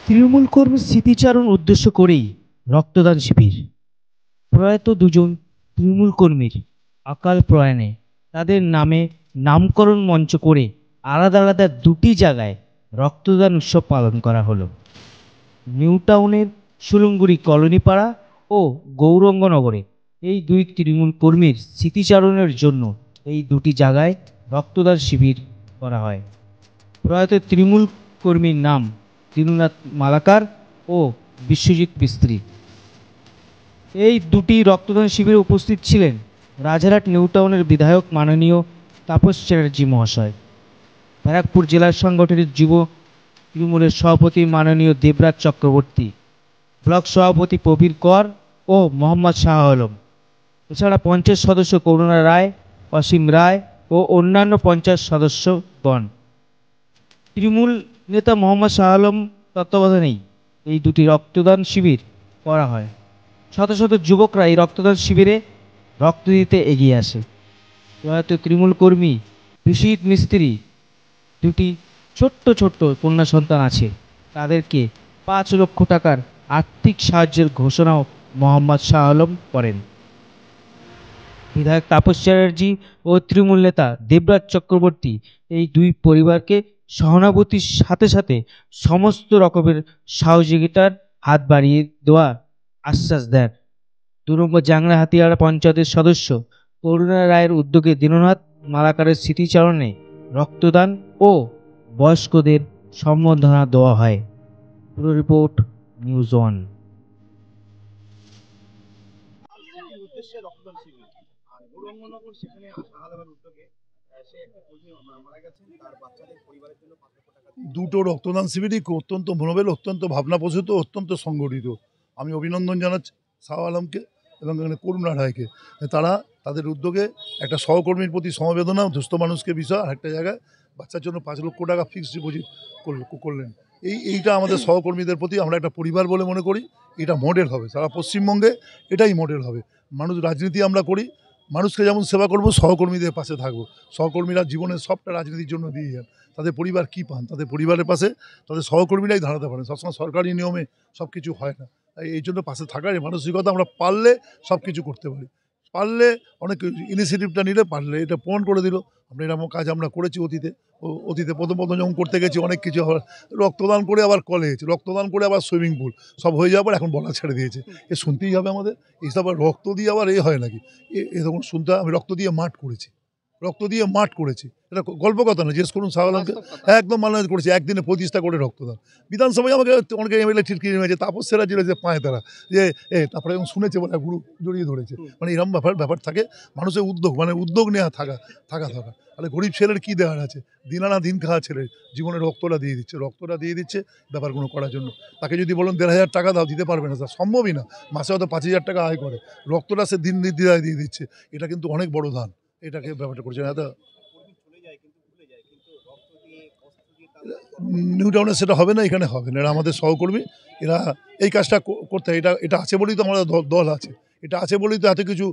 তৃণমূল কর্মীর স্মৃতিচারণ উদ্দেশ্য করেই রক্তদান শিবির। প্রয়াত দুজন তৃণমূল কর্মীর অকাল প্রয়াণে তাদের নামে নামকরণ মঞ্চ করে আলাদা আলাদা দুটি জায়গায় রক্তদান উৎসব পালন করা হলো। নিউ টাউনের সুলুঙ্গুড়ি কলোনিপাড়া ও গৌরঙ্গনগরে এই দুই তৃণমূল কর্মীর স্মৃতিচারণের জন্য এই দুটি জায়গায় রক্তদান শিবির করা হয়। প্রয়াত তৃণমূল কর্মীর নাম দীনুনাথ মালাকার ও বিশ্বজিৎ মিস্ত্রি। এই দুটি রক্তদান শিবিরে উপস্থিত ছিলেন রাজারহাট নিউ টাউনের বিধায়ক মাননীয় তাপস চ্যাটার্জি মহাশয়, ব্যারাকপুর জেলা সংগঠনের যুব তৃণমূলের সভাপতি মাননীয় দেবরাজ চক্রবর্তী, ব্লক সভাপতি প্রবীর কর ও মোহাম্মদ শাহ আলম, এছাড়া পঞ্চায়েত সদস্য করুণা রায়, অসীম রায় ও অন্যান্য পঞ্চায়েত সদস্যগণ। তৃণমূল নেতা মোহাম্মদ শাহ আলম তত্ত্বাবধানেই এই দুটি রক্তদান শিবির করা হয়। শত শত যুবকরা এই রক্তদান শিবিরে রক্ত দিতে এগিয়ে আসে। প্রয়াত তৃণমূল কর্মী বিশ্বজিৎ মিস্ত্রি দুটি ছোট্ট ছোট্ট কন্যা সন্তান আছে, তাদেরকে 5 লক্ষ টাকার আর্থিক সাহায্যের ঘোষণাও মোহাম্মদ শাহ আলম করেন। বিধায়ক তাপস চ্যাটার্জি ও তৃণমূল নেতা দেবরাজ চক্রবর্তী এই দুই পরিবারকে সহানুভূতির সাথে সাথে সমস্ত রকমের সহযোগিতার হাত বাড়িয়ে দেওয়ার আশ্বাস দেন। 2 নম্বর জাংলা হাতিয়াড়া পঞ্চায়েতের সদস্য করুণা রায়ের উদ্যোগে দীননাথ মালাকারের স্মৃতিচারণে রক্তদান ও বয়স্কদের সম্বর্ধনা দেওয়া হয়। পুরো রিপোর্ট নিউজ 1। দুটো রক্তদান শিবিরই অত্যন্ত মনোবেল, অত্যন্ত ভাবনাপ্রসূত, অত্যন্ত সংগঠিত। আমি অভিনন্দন জানাচ্ছি শাহ আলমকে এবং করুণা রায়কে। তারা তাদের উদ্যোগে একটা সহকর্মীর প্রতি সমবেদনা, দুস্থ মানুষকে বিষয় আরেকটা জায়গায় বাচ্চার জন্য 5 লক্ষ টাকা ফিক্সড ডিপোজিট করলেন। এইটা আমাদের সহকর্মীদের প্রতি আমরা একটা পরিবার বলে মনে করি। এটা মডেল হবে সারা পশ্চিমবঙ্গে, এটাই মডেল হবে। মানুষ রাজনীতি আমরা করি, মানুষকে যেমন সেবা করব, সহকর্মীদের পাশে থাকবো। সহকর্মীরা জীবনের সবটা রাজনীতির জন্য দিয়ে যান, তাদের পরিবার কী পান, তাদের পরিবারের পাশে তাদের সহকর্মীরাই দাঁড়াতে পারেন। সবসময় সরকারি নিয়মে সব কিছু হয় না, এই জন্য পাশে থাকার মানসিকতা আমরা পারলে সব কিছু করতে পারি। পারলে অনেক ইনিশিয়েটিভটা নিলে পারলে এটা প্রমাণ করে দিল। আমরা এরকম কাজ আমরা করেছি অতীতে প্রথম যখন করতে গেছি অনেক কিছু রক্তদান করে আবার কলেজ, রক্তদান করে আবার সুইমিং পুল, সব হয়ে যাওয়ার পর এখন বলা ছেড়ে দিয়েছে। এ শুনতেই হবে আমাদের, এইসব রক্ত দিয়ে আবার হয় নাকি? এরকম শুনতে আমি রক্ত দিয়ে মাঠ করেছি, এটা গল্প কথা না। জিজ্ঞেস করুন শাহ আলমকে, একদম মান্য করেছি। একদিনে 25টা করে রক্তদান। বিধানসভায় আমাকে অনেকে এমএলএ ঠিটকিরি হয়েছে, তাপস সেরা ছিল যে পায় তারা যে তারপরে এবং শুনেছে বলে গুরু জড়িয়ে ধরেছে। এরকম ব্যাপার থাকে। মানুষের উদ্যোগ নেওয়া থাকা। তাহলে গরিব ছেলের কী দেওয়ার আছে? দিন আনা দিন খাওয়া ছেলে জীবনে রক্তটা দিয়ে দিচ্ছে ব্যাপারগুলো করার জন্য। তাকে যদি বলেন 1,500 টাকা দাও, দিতে পারবে না, স্যার সম্ভবই না। মাসে হয়তো 5,000 টাকা আয় করে, রক্তটা সে দিন নির্দ্বিধায় দিয়ে দিচ্ছে। এটা কিন্তু অনেক বড় দান। এটাকে ব্যাপারটা করছে না। নিউ টাউনে সেটা হবে না, এখানে হবে না। এরা আমাদের সহকর্মী, এরা এই কাজটা করতে হয়। এটা আছে বলেই তো আমাদের দল আছে, এটা আছে বলেই তো এত কিছু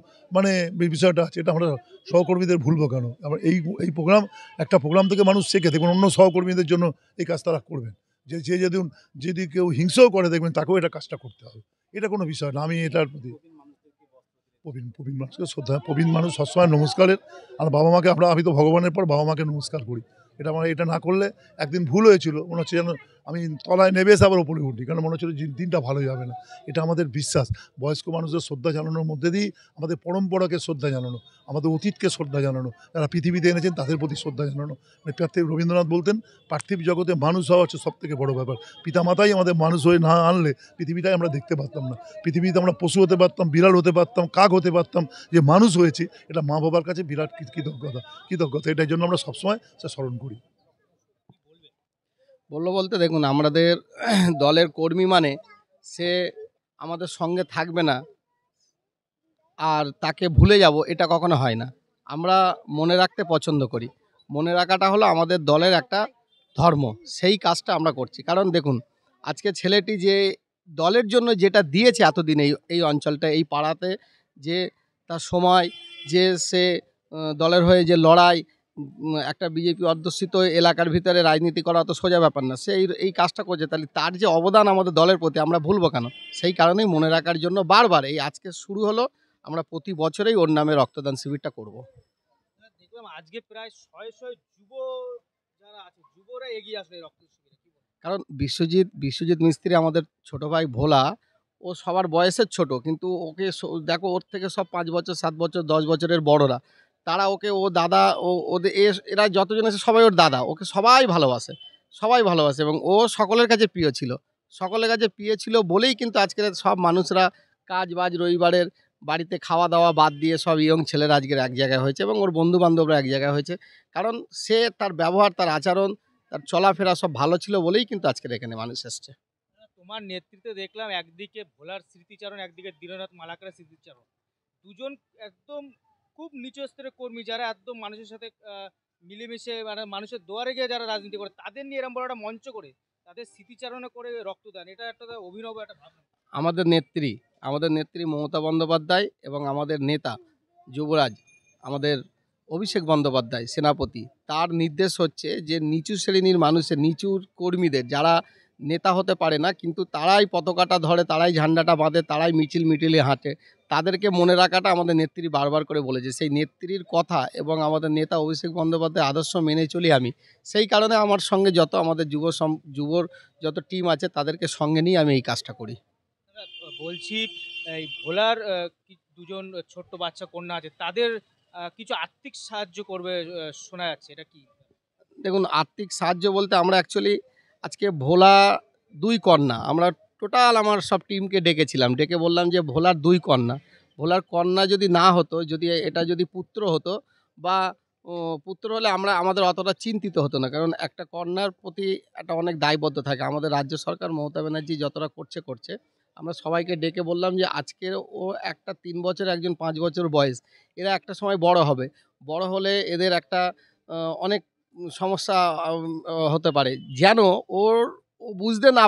বিষয়টা আছে। এটা আমরা সহকর্মীদের ভুলবো কেন? আমরা এই একটা প্রোগ্রাম থেকে মানুষ শেখে। দেখবেন অন্য সহকর্মীদের জন্য এই কাজ তারা করবেন। যদি কেউ হিংসাও করে, দেখবেন তাকেও এটা কাজটা করতে হবে। এটা কোনো বিষয় না। আমি এটার প্রতি প্রবীণ মানুষকে শ্রদ্ধা, প্রবীণ মানুষ সবসময় নমস্কারের। আর বাবা মাকে আমি তো ভগবানের পর বাবা মাকে নমস্কার করি। এটা না করলে একদিন ভুল হয়েছিল, মনে হচ্ছে যেন আমি তলায় নেবে এসে আবার ওপরে উঠি, কারণ মনে হচ্ছিল দিনটা ভালো যাবে না। এটা আমাদের বিশ্বাস। বয়স্ক মানুষদের শ্রদ্ধা জানানোর মধ্যে দিয়েই আমাদের পরম্পরাকে শ্রদ্ধা জানানো, আমাদের অতীতকে শ্রদ্ধা জানানো, যারা পৃথিবীতে এনেছেন তাদের প্রতি শ্রদ্ধা জানানো। রবীন্দ্রনাথ বলতেন, পার্থিব জগতে মানুষ হওয়া হচ্ছে সব থেকে বড় ব্যাপার। পিতামাতাই আমাদের মানুষ হয়ে না আনলে পৃথিবীটাই আমরা দেখতে পারতাম না। পৃথিবীতে আমরা পশু হতে পারতাম, বিড়াল হতে পারতাম, কাক হতে পারতাম। যে মানুষ হয়েছি, এটা মা বাবার কাছে বিরাট কৃতজ্ঞতা। এটার জন্য আমরা সবসময় সে স্মরণ করি। বলতে দেখুন, আমাদের দলের কর্মী মানে সে আমাদের সঙ্গে থাকবে না আর তাকে ভুলে যাব, এটা কখনো হয় না। আমরা মনে রাখতে পছন্দ করি। মনে রাখাটা হলো আমাদের দলের একটা ধর্ম। সেই কাজটা আমরা করছি। কারণ দেখুন, আজকে ছেলেটি যে দলের জন্য যেটা দিয়েছে এতদিন এই অঞ্চলটা, এই পাড়াতে, যে তার সময়, যে সে দলের হয়ে যে লড়াই, একটা বিজেপি অধ্যুষিত এলাকার ভিতরে রাজনীতি করা অত সোজা ব্যাপার না। সে এই কাজটা করছে, তাহলে তার যে অবদান আমাদের দলের প্রতি আমরা ভুলবো কেন? সেই কারণেই মনে রাখার জন্য বারবার এই আজকে শুরু হলো, আমরা প্রতি বছরেই ওর নামে রক্তদান শিবিরটা করব। দেখলাম আজকে প্রায় শয়ে শয়ে যুব যারা আছে যুবরা এগিয়ে আসলে এই রক্ত শিবিরে, কি বলবো? কারণ বিশ্বজিৎ মিস্ত্রি আমাদের ছোট ভাই ভোলা, ও সবার বয়সের ছোট, কিন্তু ওকে দেখো ওর থেকে সব 5 বছর 7 বছর 10 বছরের বড়রা, তারা ওকে ও দাদা, ওদের এরা যতজন আছে সবাই ওর দাদা, ওকে সবাই ভালোবাসে এবং ও সকলের কাছে প্রিয় ছিল। সকলের কাছে প্রিয় ছিল বলেই কিন্তু আজকের সব মানুষরা কাজ বাজ রবিবারের বাড়িতে খাওয়া দাওয়া বাদ দিয়ে সব ইয়ং ছেলেরা আজকের এক জায়গায় হয়েছে এবং ওর বন্ধু বান্ধবরা এক জায়গায় হয়েছে। কারণ সে তার ব্যবহার, তার আচরণ, তার চলাফেরা সব ভালো ছিল বলেই কিন্তু আজকের এখানে মানুষ এসছে। তোমার নেতৃত্বে দেখলাম একদিকে ভোলার স্মৃতিচারণ, একদিকে দীননাথ মালাকারের স্মৃতিচারণ, দুজন একদম খুব নিচু স্তরের কর্মী যারা একদম মানুষের সাথে মিলেমিশে মানে মানুষের দুয়ারে গিয়ে যারা রাজনীতি করে, তাদের নিয়ে এরকম বড় একটা মঞ্চ করে তাদের স্মৃতিচারণে করে রক্তদান, এটা একটা অভিনব একটা ভাবনা। আমাদের নেত্রী মমতা বন্দ্যোপাধ্যায় এবং আমাদের নেতা যুবরাজ আমাদের অভিষেক বন্দ্যোপাধ্যায় সেনাপতি, তার নির্দেশ হচ্ছে যে নিচু শ্রেণীর মানুষের, নিচু কর্মীদের যারা নেতা হতে পারে না কিন্তু তারাই পতাকাটা ধরে, তারাই ঝান্ডাটা বাঁধে, তারাই মিছিলে হাঁটে, তাদেরকে মনে রাখাটা আমাদের নেত্রী বারবার করে বলেছে। সেই নেত্রীর কথা এবং আমাদের নেতা অভিষেক বন্দ্যোপাধ্যায়ের আদর্শ মেনে চলি আমি। সেই কারণে আমার সঙ্গে যত আমাদের যুবর যত টিম আছে তাদেরকে সঙ্গে নিয়ে আমি এই কাজটা করি। বলছি এই ভোলার দুজন ছোট্ট বাচ্চা কন্যা আছে, তাদের কিছু আর্থিক সাহায্য করবে শোনা যাচ্ছে, এটা কি? দেখুন, আর্থিক সাহায্য বলতে আমরা অ্যাকচুয়ালি আজকে ভোলা 2 কন্যা, আমরা টোটাল আমার সব টিমকে ডেকেছিলাম, ডেকে বললাম যে ভোলার 2 কন্যা, ভোলার কন্যা যদি না হতো, যদি পুত্র হতো বা পুত্র হলে আমাদের অতটা চিন্তিত হতো না, কারণ একটা কন্যার প্রতি একটা অনেক দায়বদ্ধ থাকে। আমাদের রাজ্য সরকার মমতা ব্যানার্জি যতটা করছে, আমরা সবাইকে ডেকে বললাম যে আজকের ও একটা 3 বছর, একজন 5 বছর বয়স, এরা একটা সময় বড় হবে, বড় হলে এদের একটা অনেক সমস্যা হতে পারে, যেন ও বুঝতে না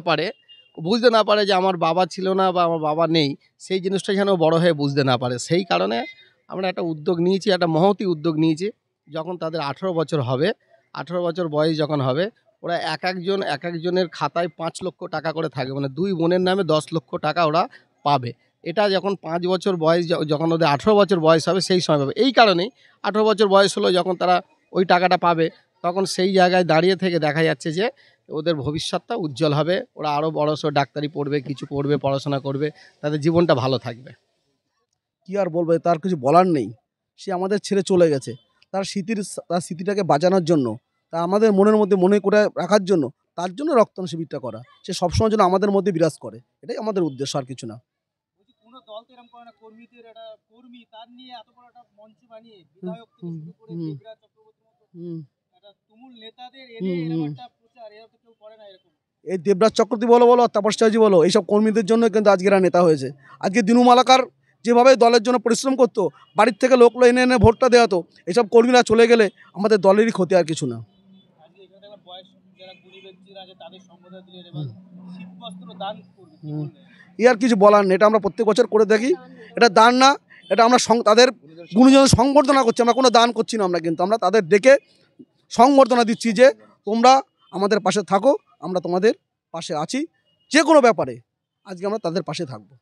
পারে যে আমার বাবা ছিল না বা আমার বাবা নেই, সেই জিনিসটা যেন বড় হয়ে বুঝতে না পারে। সেই কারণে আমরা একটা উদ্যোগ নিয়েছি, একটা মহতী উদ্যোগ নিয়েছি। যখন তাদের 18 বছর হবে, 18 বছর বয়স যখন হবে, ওরা এক একজনের খাতায় 5 লক্ষ টাকা করে থাকবে, মানে 2 বোনের নামে 10 লক্ষ টাকা ওরা পাবে। এটা যখন 5 বছর বয়স, যখন ওদের 18 বছর বয়স হবে সেই সময় পাবে। এই কারণেই 18 বছর বয়স হলো যখন তারা ওই টাকাটা পাবে, তখন সেই জায়গায় দাঁড়িয়ে থেকে দেখা যাচ্ছে যে ওদের ভবিষ্যৎটা উজ্জ্বল হবে, ওরা আরও বড়সড় ডাক্তারি পড়বে, কিছু করবে, পড়াশোনা করবে, তাদের জীবনটা ভালো থাকবে। কি আর বলবো, তার কিছু বলার নেই। সে আমাদের ছেড়ে চলে গেছে, তার স্মৃতিটাকে বাঁচানোর জন্য, তা আমাদের মনের মধ্যে মনে করে রাখার জন্য, তার জন্য রক্তদান শিবিরটা করা। সে সবসময় যেন আমাদের মধ্যে বিরাজ করে, এটাই আমাদের উদ্দেশ্য, আর কিছু না। বলছি কোনো দল তো এরকম করে না, কর্মীদের একটা কর্মী তার নিয়ে এত বড় একটা মঞ্চ বানিয়ে বিধায়ক থেকে শুরু করে দেবরাজ চক্রবর্তীর মতো একটা তুমুল নেতাদের এনে এরকম একটা প্রচার, এরা তো কেউ করে না এরকম। এই দেবরাজ চক্রবর্তী বলো তপস্যাজি বলো, এইসব কর্মীদের জন্য কিন্তু আজকে এরা নেতা হয়েছে। আজকে দিনু মালাকার যেভাবে দলের জন্য পরিশ্রম করতো, বাড়ির থেকে লোক এনে ভোটটা দেওয়া হতো, এইসব কর্মীরা চলে গেলে আমাদের দলেরই ক্ষতি, আর কিছু না। আজকে এখানে দেখলাম বয়স যারা গুণী ব্যক্তিরা আছে তাদের সম্বোধন দিলে এবার শীতবস্ত্র দান করবে, কি বলবেন? আর কিছু বলার নেই, এটা আমরা প্রত্যেক বছর করে থাকি। এটা দান না, এটা আমরা তাদের গুণীজন সংবর্ধনা করছি, আমরা কোনো দান করছি না। আমরা কিন্তু আমরা তাদের ডেকে সংবর্ধনা দিচ্ছি যে তোমরা আমাদের পাশে থাকো, আমরা তোমাদের পাশে আছি, যে কোনো ব্যাপারে আজকে আমরা তাদের পাশে থাকবো।